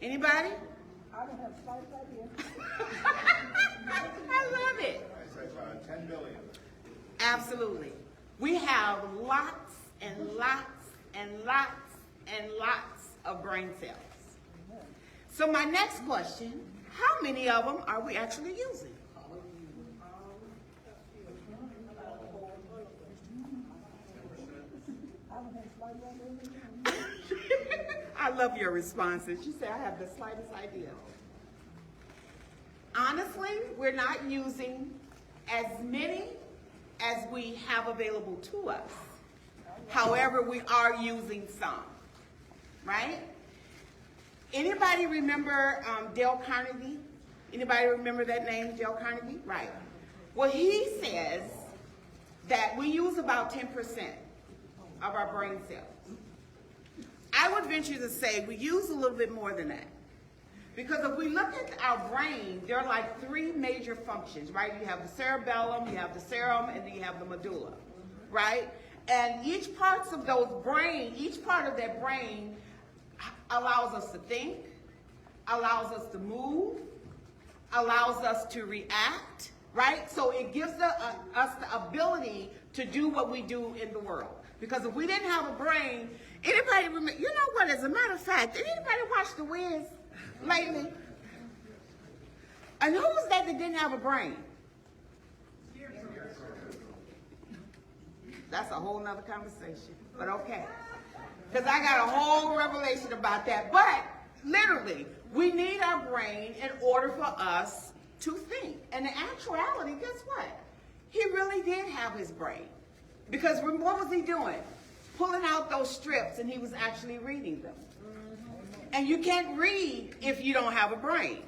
Anybody? I don't have slight idea. I love it. 10 billion. Absolutely. We have lots and lots and lots and lots of brain cells. So my next question, how many of them are we actually using? I love your responses. You say I have the slightest idea. Honestly, we're not using as many as we have available to us. However, we are using some, right? Anybody remember Dale Carnegie? Anybody remember that name, Dale Carnegie? Right. Well, he says that we use about 10% of our brain cells. I would venture to say we use a little bit more than that. Because if we look at our brain, there are like three major functions, right? You have the cerebellum, you have the serum, and then you have the medulla, right? And each part of that brain allows us to think, allows us to move, allows us to react, right? So it gives us the ability to do what we do in the world. Because if we didn't have a brain, anybody remember, you know what, as a matter of fact, did anybody watch The Wiz lately? And who was that didn't have a brain? That's a whole nother conversation, but okay. Because I got a whole revelation about that. But literally, we need our brain in order for us to think. And in actuality, guess what? He really did have his brain. Because what was he doing? Pulling out those strips, and he was actually reading them. And you can't read if you don't have a brain,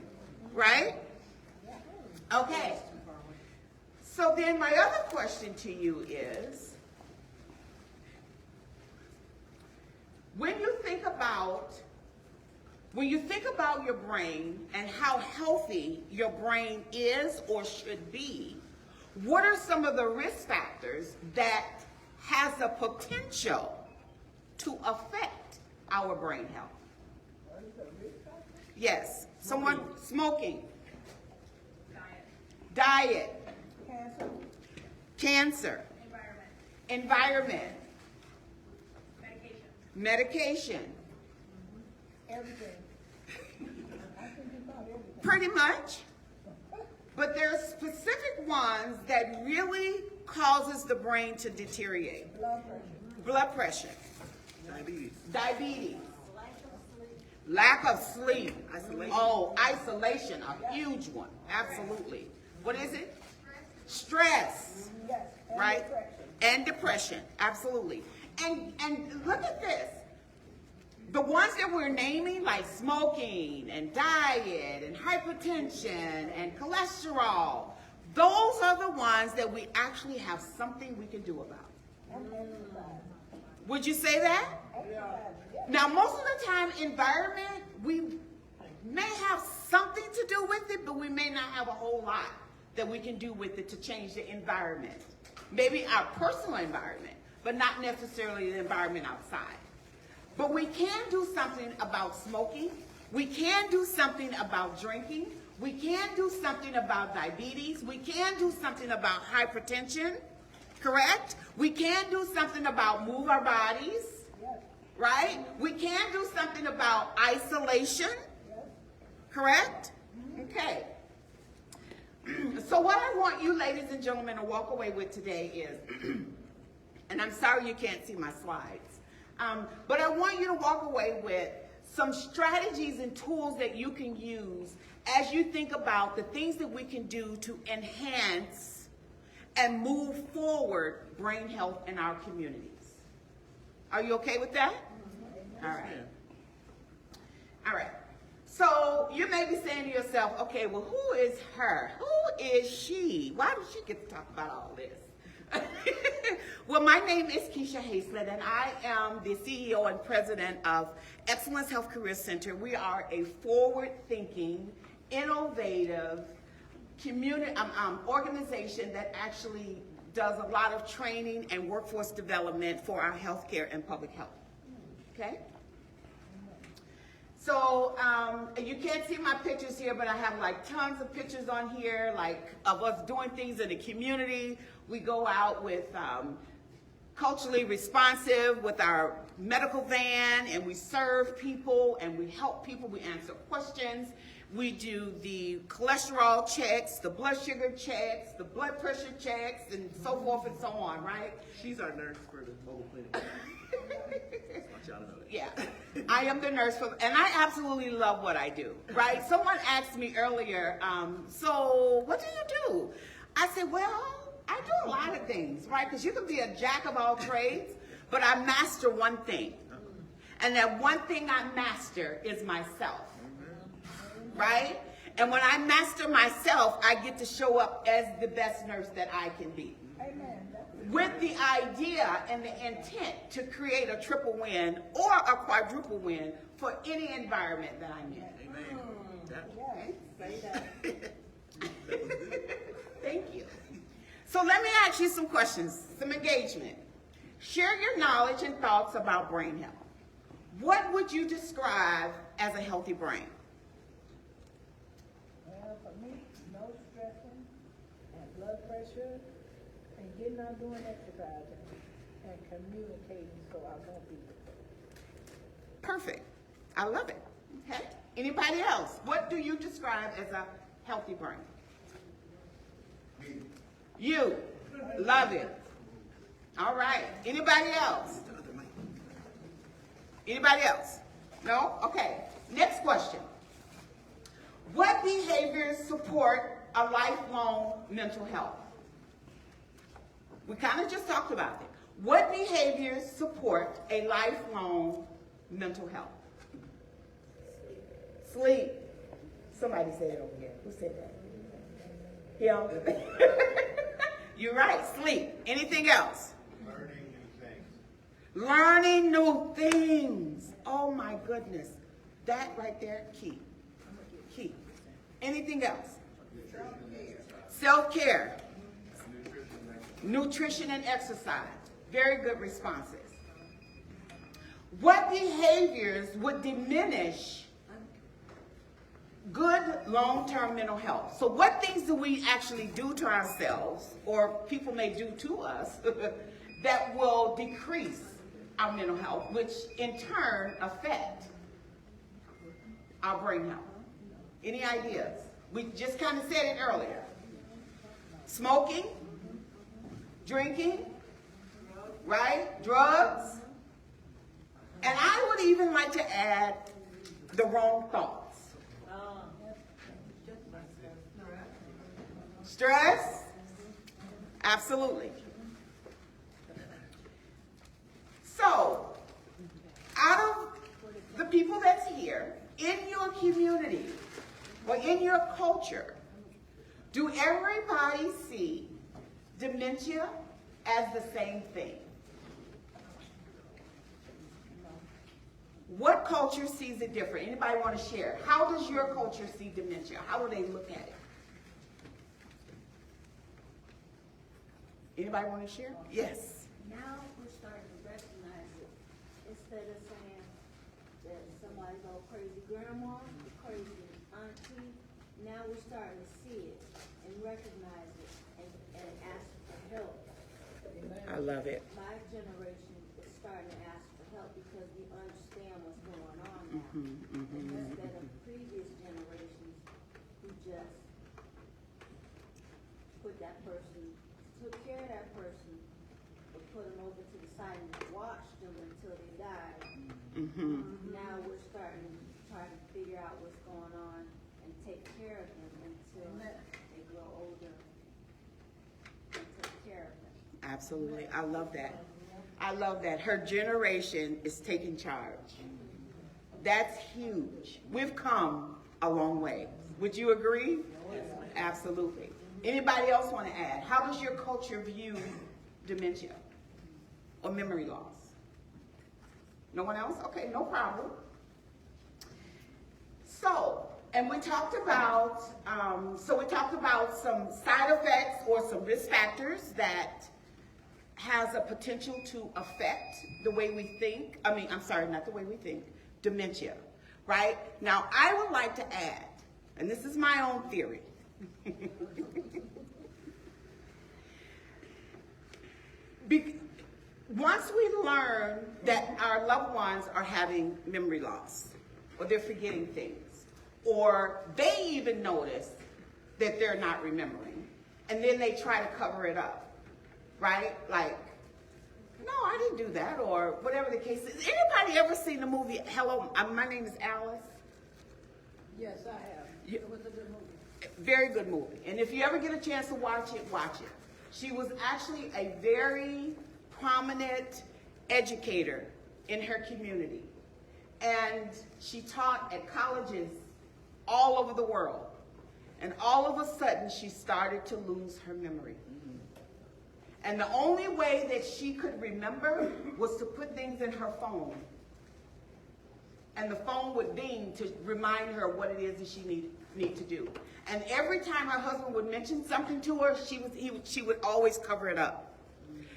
right? Okay. So then my other question to you is, when you think about your brain and how healthy your brain is or should be, what are some of the risk factors that has the potential to affect our brain health? Yes. Someone smoking. Diet. Cancer. Environment. Medication. Everything. I think about everything. Pretty much. But there are specific ones that really causes the brain to deteriorate. Blood pressure. Diabetes. Lack of sleep. Oh, isolation, a huge one. Absolutely. What is it? Stress. Yes. And Right? depression. And depression. Absolutely. And look at this. The ones that we're naming, like smoking and diet and hypertension and cholesterol, those are the ones that we actually have something we can do about. Would you say that? Now, most of the time, environment, we may have something to do with it, but we may not have a whole lot that we can do with it to change the environment. Maybe our personal environment, but not necessarily the environment outside. But we can do something about smoking. We can do something about drinking. We can do something about diabetes. We can do something about hypertension, correct? We can do something about move our bodies, right? We can do something about isolation, correct? Okay. So what I want you ladies and gentlemen to walk away with today is, and I'm sorry you can't see my slides, but I want you to walk away with some strategies and tools that you can use as you think about the things that we can do to enhance and move forward brain health in our communities. Are you okay with that? All right. All right. So you may be saying to yourself, okay, well, who is her? Who is she? Why does she get to talk about all this? Well, my name is Keisha Hazlett, and I am the CEO and president of Excellence Health Career Center. We are a forward-thinking, innovative community organization that actually does a lot of training and workforce development for our healthcare and public health. Okay? So you can't see my pictures here, but I have like tons of pictures on here, like of us doing things in the community. We go out with culturally responsive with our medical van, and we serve people and we help people. We answer questions. We do the cholesterol checks, the blood sugar checks, the blood pressure checks, and so forth and so on, right? She's our nurse for the mobile clinic. I want y'all to know that. Yeah, I am the nurse for, and I absolutely love what I do, right? Someone asked me earlier, so what do you do? I said, well, I do a lot of things, right? Because you can be a jack of all trades, but I master one thing. And that one thing I master is myself, right? And when I master myself, I get to show up as the best nurse that I can be. Amen. With the idea and the intent to create a triple win or a quadruple win for any environment that I'm in. Amen. Yeah, say that. Thank you. So let me ask you some questions, some engagement. Share your knowledge and thoughts about brain health. What would you describe as a healthy brain? Well, for me, no stressing and blood pressure and getting out doing exercising and communicating so I won't be depressed. Perfect. I love it. Okay. Anybody else? What do you describe as a healthy brain? You. Love it. All right. Anybody else? Anybody else? No? Okay. Next question. What behaviors support a lifelong mental health? We kind of just talked about it. What behaviors support a lifelong mental health? Sleep. Somebody said it over here. Who said that? Him. You're right. Sleep. Anything else? Learning new things. Learning new things. Oh my goodness. That right there, key. Key. Anything else? Self-care. Nutrition and exercise. Very good responses. What behaviors would diminish good long-term mental health? So what things do we actually do to ourselves, or people may do to us, that will decrease our mental health, which in turn affect our brain health? Any ideas? We just kind of said it earlier. Smoking, drinking, right? Drugs. And I would even like to add the wrong thoughts. Stress? Absolutely. So, out of the people that's here, in your community, or in your culture, do everybody see dementia as the same thing? What culture sees it different? Anybody want to share? How does your culture see dementia? How do they look at it? Anybody want to share? Yes. Now we're starting to recognize it. Instead of saying that somebody's all crazy grandma, crazy auntie, now we're starting to see it and recognize it and ask for help. I love it. My generation is starting to ask for help because we understand what's going on now. And instead of previous generations who just put that person, took care of that person, but put them over to the side and watched them until they died. Now we're starting to try to figure out what's going on and take care of them until they grow older and take care of them. Absolutely. I love that. I love that. Her generation is taking charge. That's huge. We've come a long way. Would you agree? Absolutely. Anybody else want to add? How does your culture view dementia or memory loss? No one else? Okay, no problem. So, and we talked about, some side effects or some risk factors that has a potential to affect the way we think. Not the way we think, dementia. right? Now, I would like to add, and this is my own theory. Once we learn that our loved ones are having memory loss, or they're forgetting things, or they even notice that they're not remembering, and then they try to cover it up, right? Like, no, I didn't do that, or whatever the case is. Anybody ever seen the movie Hello, My Name is Alice? Yes, I have. It was a good movie. Very good movie. And if you ever get a chance to watch it, watch it. She was actually a very prominent educator in her community. And she taught at colleges all over the world. And all of a sudden, she started to lose her memory. And the only way that she could remember was to put things in her phone. And the phone would ding to remind her what it is that she need to do. And every time her husband would mention something to her, she would always cover it up.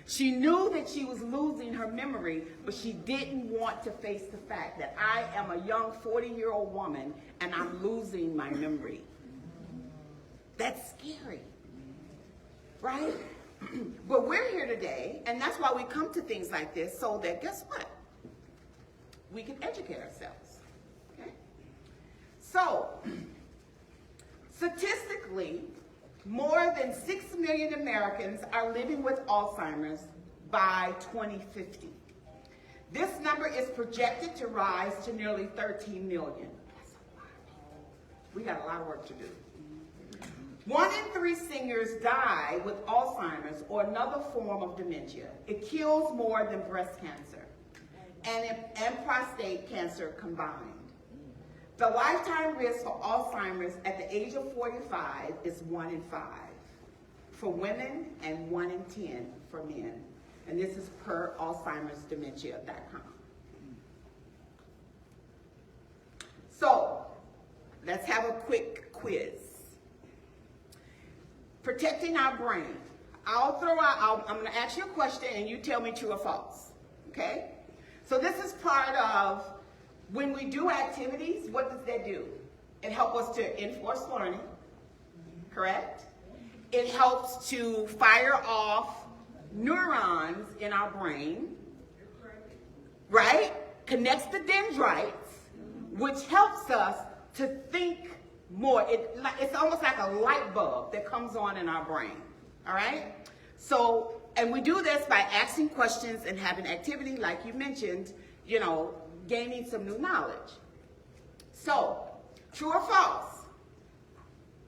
She knew that she was losing her memory, but she didn't want to face the fact that I am a young 40-year-old woman and I'm losing my memory. That's scary, right? But we're here today, and that's why we come to things like this, so that, guess what? We can educate ourselves, okay? So, statistically, more than 6 million Americans are living with Alzheimer's by 2050. This number is projected to rise to nearly 13 million. That's a lot of people. We got a lot of work to do. 1 in 3 seniors die with Alzheimer's or another form of dementia. It kills more than breast cancer and prostate cancer combined. The lifetime risk for Alzheimer's at the age of 45 is 1 in 5 for women and 1 in 10 for men. And this is per Alzheimer'sDementia.com. So, let's have a quick quiz. Protecting our brain. I'm going to ask you a question and you tell me true or false. Okay? So this is part of when we do activities, what does that do? It helps us to enforce learning, correct? It helps to fire off neurons in our brain, right? Connects the dendrites, which helps us to think more. It's almost like a light bulb that comes on in our brain, all right? So, and we do this by asking questions and having activity, like you mentioned, you know, gaining some new knowledge. So, true or false?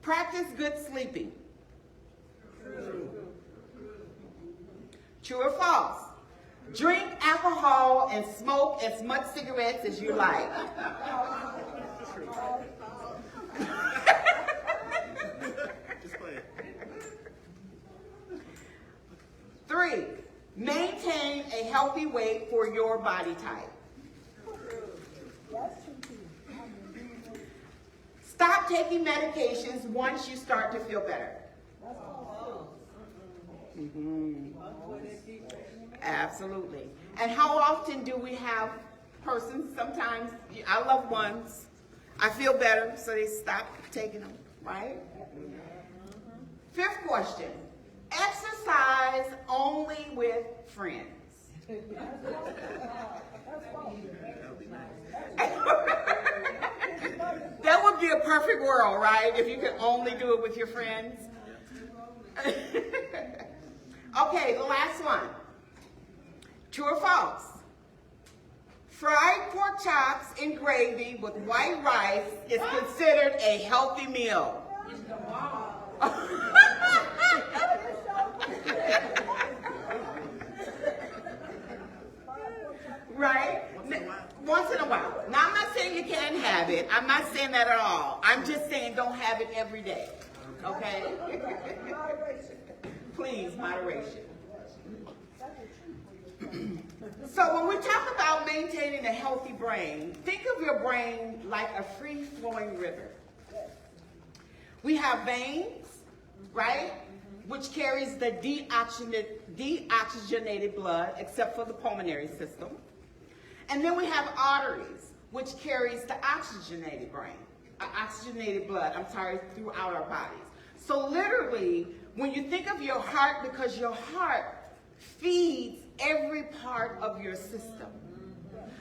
Practice good sleeping. True. True or false? Drink alcohol and smoke as much cigarettes as you like. Just play it. 3, maintain a healthy weight for your body type. Stop taking medications once you start to feel better. Absolutely. And how often do we have persons, sometimes our loved ones, I feel better, so they stop taking them, right? 5th question. Exercise only with friends. That would be a perfect world, right? If you could only do it with your friends. Okay, the last one. True or false? Fried pork chops in gravy with white rice is considered a healthy meal. Right? Once in a while. Now, I'm not saying you can't have it. I'm not saying that at all. I'm just saying don't have it every day. Okay? Please, moderation. So when we talk about maintaining a healthy brain, think of your brain like a free-flowing river. We have veins, right, which carries the deoxygenated blood, except for the pulmonary system. And then we have arteries, which carries the oxygenated blood, throughout our bodies. So literally, when you think of your heart, because your heart feeds every part of your system.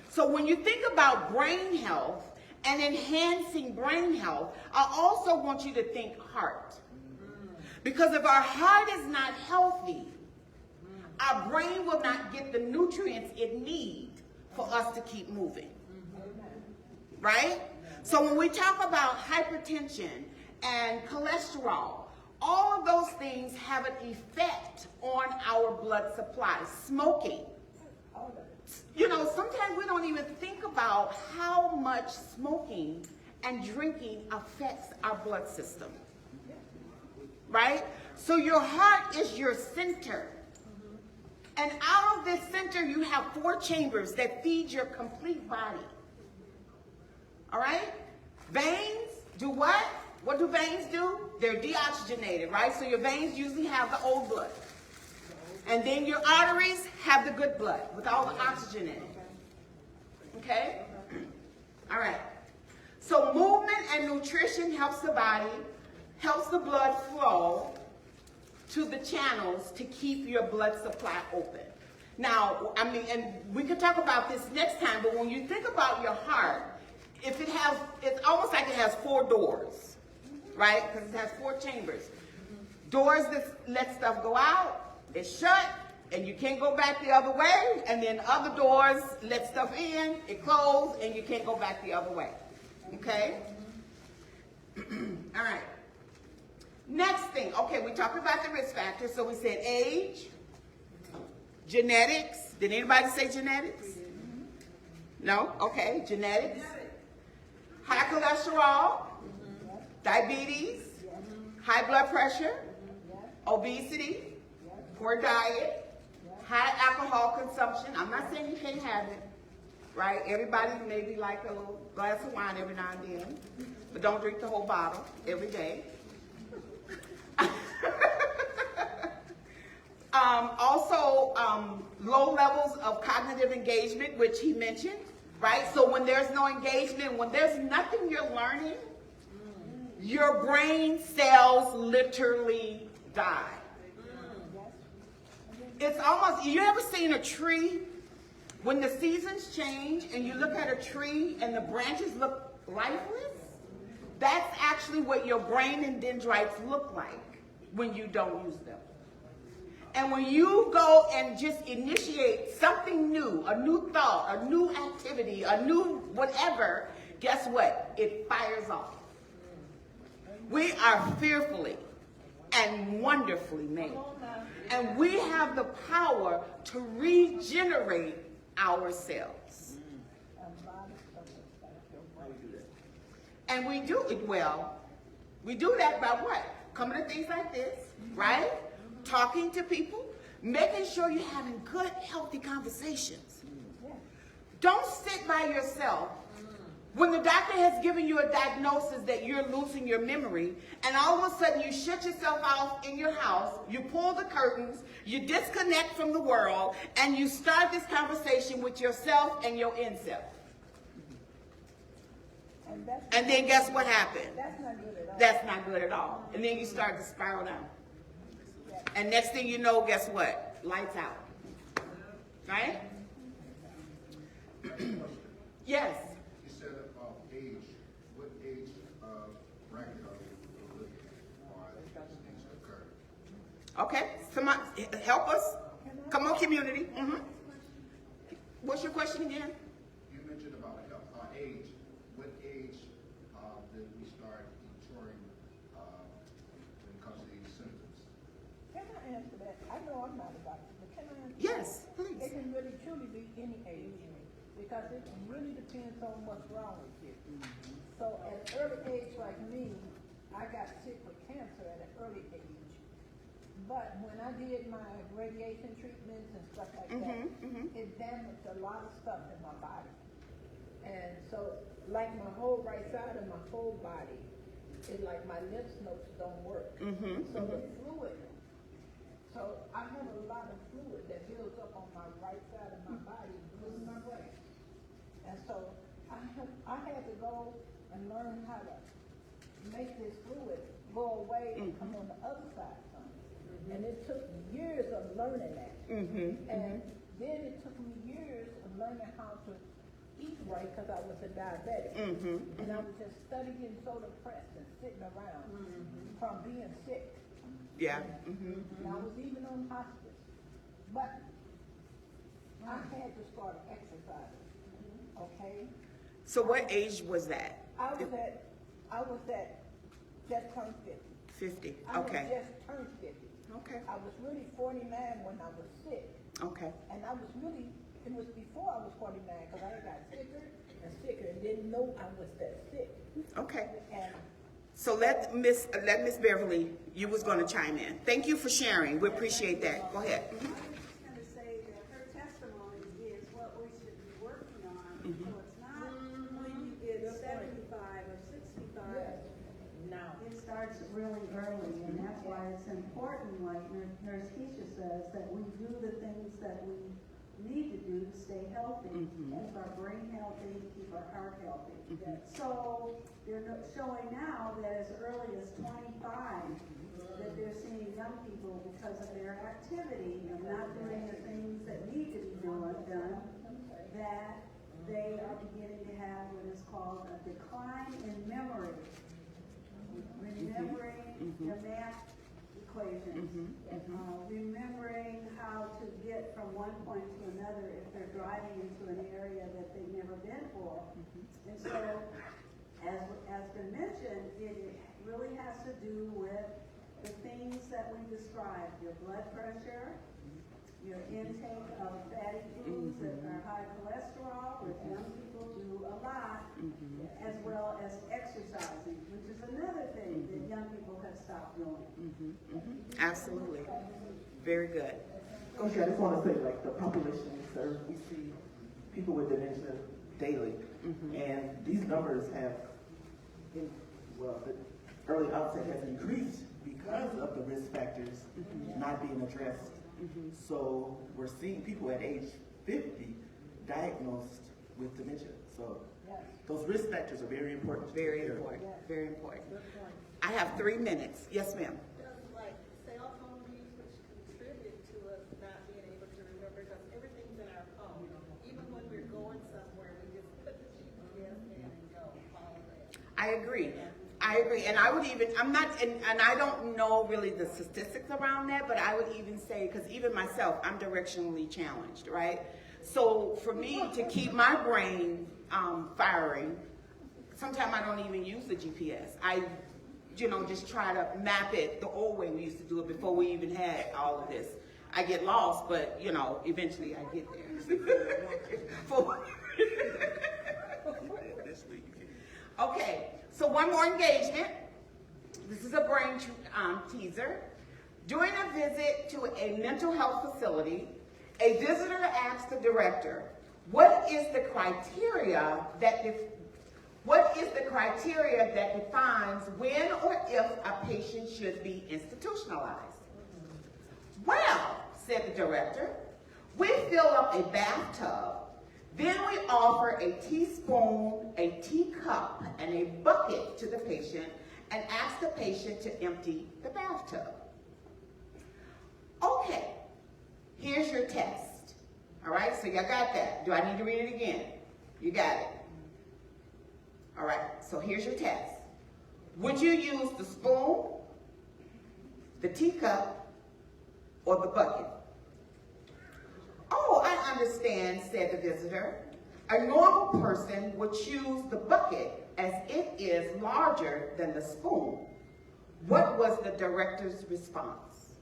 So when you think about brain health and enhancing brain health, I also want you to think heart. Because if our heart is not healthy, our brain will not get the nutrients it needs for us to keep moving. Right? So when we talk about hypertension and cholesterol, all of those things have an effect on our blood supply. Smoking. You know, sometimes we don't even think about how much smoking and drinking affects our blood system. Right? So your heart is your center. And out of this center, you have 4 chambers that feed your complete body. All right? Veins do what? What do veins do? They're deoxygenated, right? So your veins usually have the old blood. And then your arteries have the good blood with all the oxygen in it. Okay? All right. So movement and nutrition helps the body, helps the blood flow to the channels to keep your blood supply open. Now, I mean, and we can talk about this next time, but when you think about your heart, if it has, it's almost like it has 4 doors, right? Because it has 4 chambers. Doors that let stuff go out, it's shut, and you can't go back the other way, and then other doors let stuff in, it closed, and you can't go back the other way. Okay? All right. Next thing, okay, we talked about the risk factors. So we said age, genetics. Did anybody say genetics? No? Okay, genetics. High cholesterol, diabetes, high blood pressure, obesity, poor diet, high alcohol consumption. I'm not saying you can't have it, right? Everybody maybe like a little glass of wine every now and then, but don't drink the whole bottle every day. Also, low levels of cognitive engagement, which he mentioned, right? So when there's no engagement, when there's nothing you're learning, your brain cells literally die. It's almost, you ever seen a tree when the seasons change and you look at a tree and the branches look lifeless? That's actually what your brain and dendrites look like when you don't use them. And when you go and just initiate something new, a new thought, a new activity, a new whatever, guess what? It fires off. We are fearfully and wonderfully made. And we have the power to regenerate ourselves. And we do it well. We do that by what? Coming to things like this, right? Talking to people, making sure you're having good, healthy conversations. Don't sit by yourself when the doctor has given you a diagnosis that you're losing your memory, and all of a sudden you shut yourself out in your house, you pull the curtains, you disconnect from the world, and you start this conversation with yourself and your inner self. And then guess what happened? That's not good at all. That's not good at all. And then you start to spiral down. And next thing you know, guess what? Lights out. Right? Yes. You said about age. What age bracket are we looking at for these things to occur? Okay. Somebody help us. Come on, community. What's your question again? You mentioned about age. What age did we start maturing when it comes to these symptoms? Can I answer that? I know I'm not a doctor, but can I answer Yes, that? please. It can really truly be any age, because it really depends on what's wrong with you. So at an early age like me, I got sick with cancer at an early age. But when I did my radiation treatments and stuff like that, it damaged a lot of stuff in my body. And so, like my whole right side of my whole body, it's like my lymph nodes don't work. So the fluid. So I have a lot of fluid that builds up on my right side of my body, including my brain. And so I I had to go and learn how to make this fluid go away and come on the other side from it. And it took years of learning that. And then it took me years of learning how to eat right because I was a diabetic. And I was just studying so depressed and sitting around from being sick. Yeah. And I was even on hospice. But I had to start exercising. Okay? So what age was that? I was at just turned 50. 50. I was Okay. just turned 50. Okay. I was really 49 when I was sick. Okay. And I was really, it was before I was 49 because I got sicker and sicker and didn't know I was that sick. Okay. And So let Miss Beverly, you was going to chime in. Thank you for sharing. We appreciate that. Go ahead. I was just going to say that her testimony is what we should be working on. So it's not when you get 75 or 65. now, It starts really early, and that's why it's important, like Nurse Keisha says, that we do the things that we need to do to stay healthy, keep our brain healthy, keep our heart healthy. So they're showing now that as early as 25, that they're seeing young people because of their activity and not doing the things that need to be done, that they are beginning to have what is called a decline in memory. Remembering the math equations, remembering how to get from one point to another if they're driving into an area that they've never been for. And so, as been mentioned, it really has to do with the things that we described: your blood pressure, your intake of fatty foods that are high cholesterol, which young people do a lot, as well as exercising, which is another thing that young people have stopped doing. Absolutely. Very good. Okay, I just want to say, like, the population we serve, we see people with dementia daily, and these numbers have, well, the early onset has increased because of the risk factors not being addressed. So we're seeing people at age 50 diagnosed with dementia. So those risk factors are very important. Very important. Very important. I have 3 minutes. Yes, ma'am. Does like cell phone usage contribute to us not being able to remember because everything's in our phone. Even when we're going somewhere, we just put the GPS in and go follow that. I agree. I agree. And I would even, I'm not, and I don't know really the statistics around that, but I would even say, because even myself, I'm directionally challenged, right? So for me to keep my brain firing, sometimes I don't even use the GPS. I, just try to map it the old way we used to do it before we even had all of this. I get lost, but, eventually I get there. Okay. So one more engagement. This is a brain teaser. During a visit to a mental health facility, a visitor asked the director, what is the criteria that defines when or if a patient should be institutionalized? Well, said the director, we fill up a bathtub. Then we offer a teaspoon, a teacup, and a bucket to the patient and ask the patient to empty the bathtub. Okay, here's your test. All right, so y'all got that. Do I need to read it again? You got it. All right, so here's your test. Would you use the spoon, the teacup, or the bucket? Oh, I understand, said the visitor. A normal person would choose the bucket as it is larger than the spoon. What was the director's response?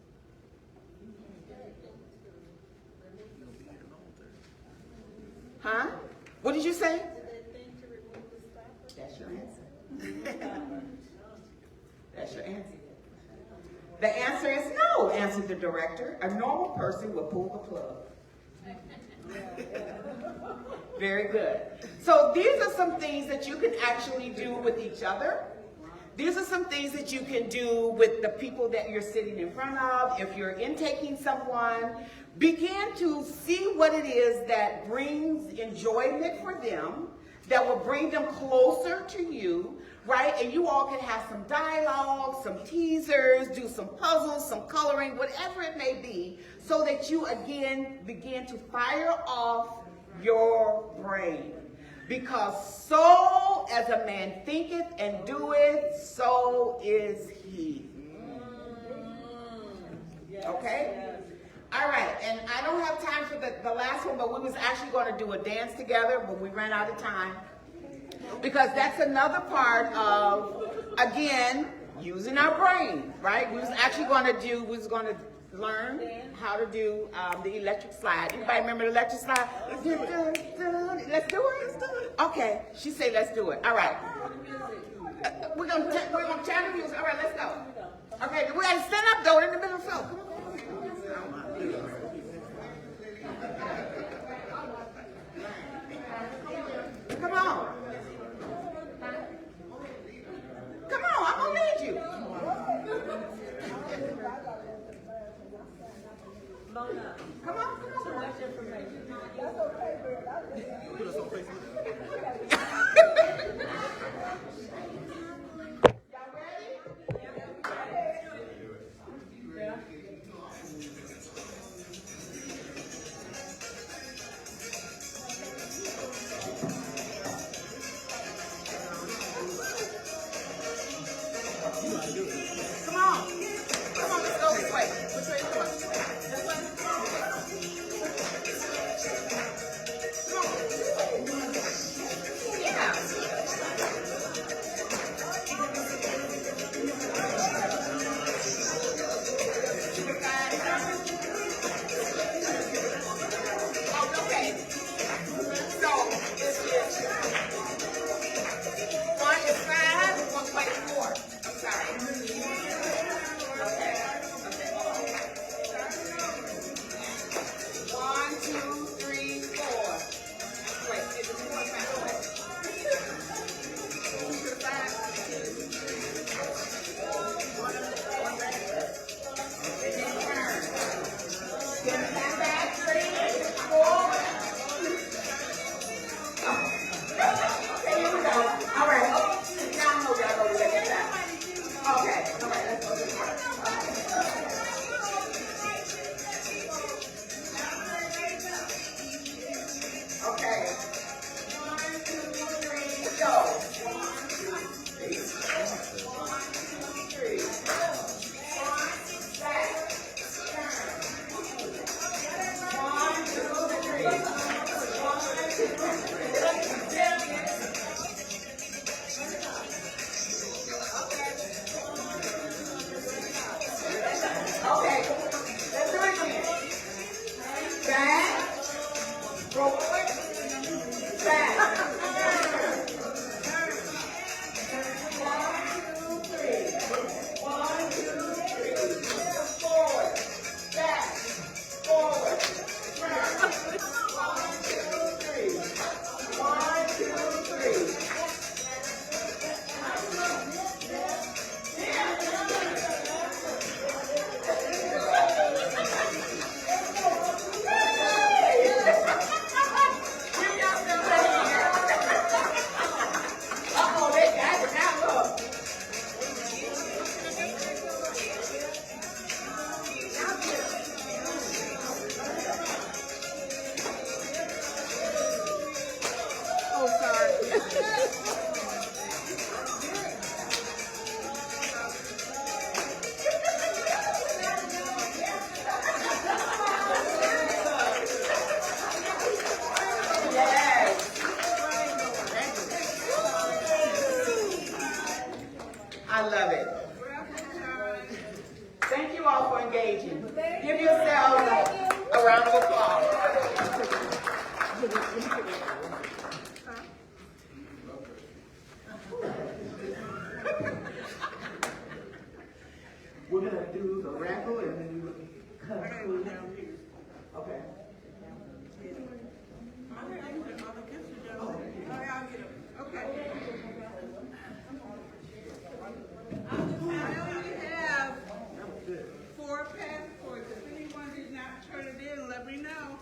Huh? What did you say? That's your answer. That's your answer. The answer is no, answered the director. A normal person would pull the plug. Very good. So these are some things that you can actually do with each other. These are some things that you can do with the people that you're sitting in front of. If you're intaking someone, begin to see what it is that brings enjoyment for them, that will bring them closer to you, right? And you all can have some dialogue, some teasers, do some puzzles, some coloring, whatever it may be, so that you again begin to fire off your brain. Because so as a man thinketh and doeth, so is he. Okay? All right, and I don't have time for the last one, but we was actually going to do a dance together, but we ran out of time. Because that's another part of, again, using our brain, right? We was actually going to learn how to do the electric slide. Anybody remember the electric slide? Let's do it. Okay, she said let's do it. All right. We're gonna turn the music. All right, let's go. Okay, we gotta stand up though in the middle of the floor. Come on. Come on, I'm gonna lead you. Come on. Too much information. That's okay, girl. Put us on Facebook. Y'all ready? Come on. Come on, let's go this way. Which way you going? This way? I love it. Thank you all for engaging. Give yourselves a round of applause. We're gonna do the raffle and then we cut food. Okay. Have 4 passports. If anyone did not turn it in, let me know.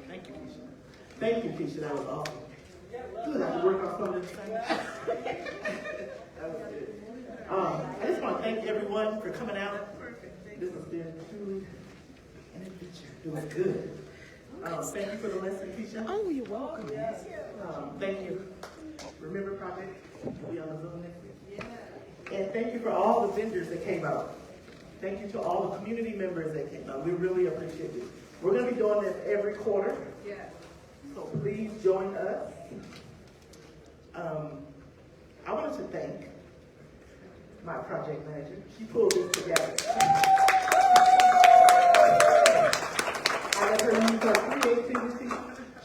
Thank you, Keisha. Thank you, Keisha. That was awesome. Good. That was good. I just want to thank everyone for coming out. This has been truly an adventure. It was good. Thank you for the lesson, Keisha. Oh, you're welcome. Thank you. Remember Project? We'll be on the Zoom next week. And thank you for all the vendors that came out. Thank you to all the community members that came out. We really appreciate it. We're going to be doing this every quarter. So please join us. I wanted to thank my project manager. She pulled this together. I let her use her creativity.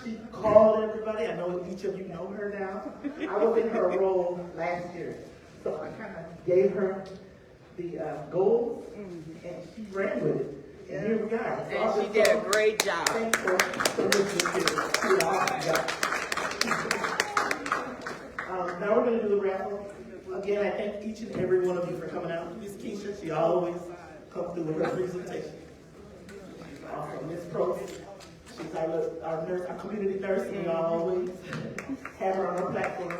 She called everybody. I know each of you know her now. I was in her role last year. So I kind of gave her the goals, and she ran with it. And here we are. So And she did a great job. Thanks for listening to it all. Now we're going to do the raffle. Again, I thank each and every one of you for coming out. Miss Keisha, she always comes through with her presentation. Also, Miss Prost, she's our nurse, our community nurse, and we always have her on our platform.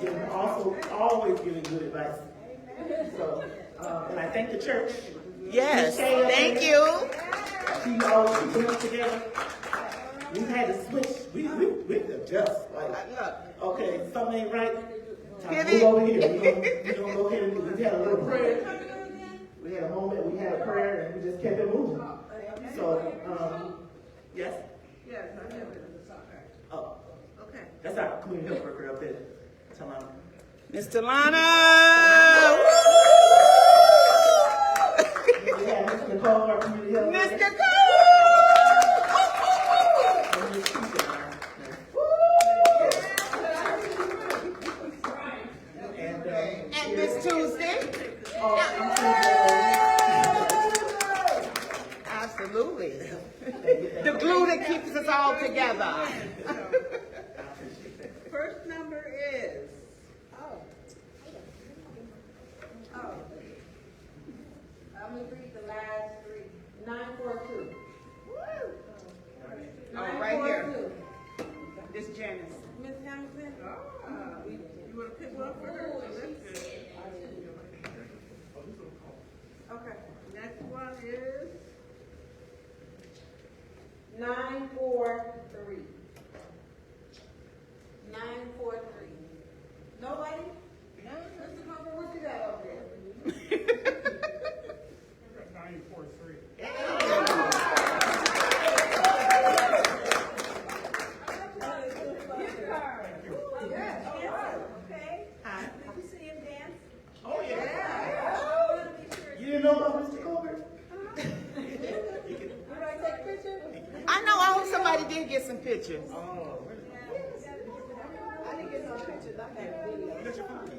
And also always giving good advice. So, and I thank the church. Yes, thank you. She always keeping us together. We've had to switch. We adjust. Like, okay, something ain't right. Move over here. We don't go ahead and do it. We had a little prayer. We had a moment. We had a prayer, and we just kept it moving. So, yes. Yes, I have it. Oh, Okay. that's our community health worker up there. Talana. Mr. Lana! We had Mr. Nicole, our community health worker. Mr. Cole! And Miss Keisha. And Miss Tuesday? Absolutely. The glue that keeps us all together. First number is. I'm gonna read the last three. 942. Oh, right here. This Janice. Ms. Hamilton? You want to pick one for her? That's good. Okay, next one is 943. 943. Nobody? No. Mr. Humber, what you got over there? 943. Okay. Did you see him dance? Oh, yeah. I want to be sure. You didn't know about Mr. Colbert? Would I take a picture? I know, I hope somebody did get some pictures. Oh, I didn't get no pictures. I got a video.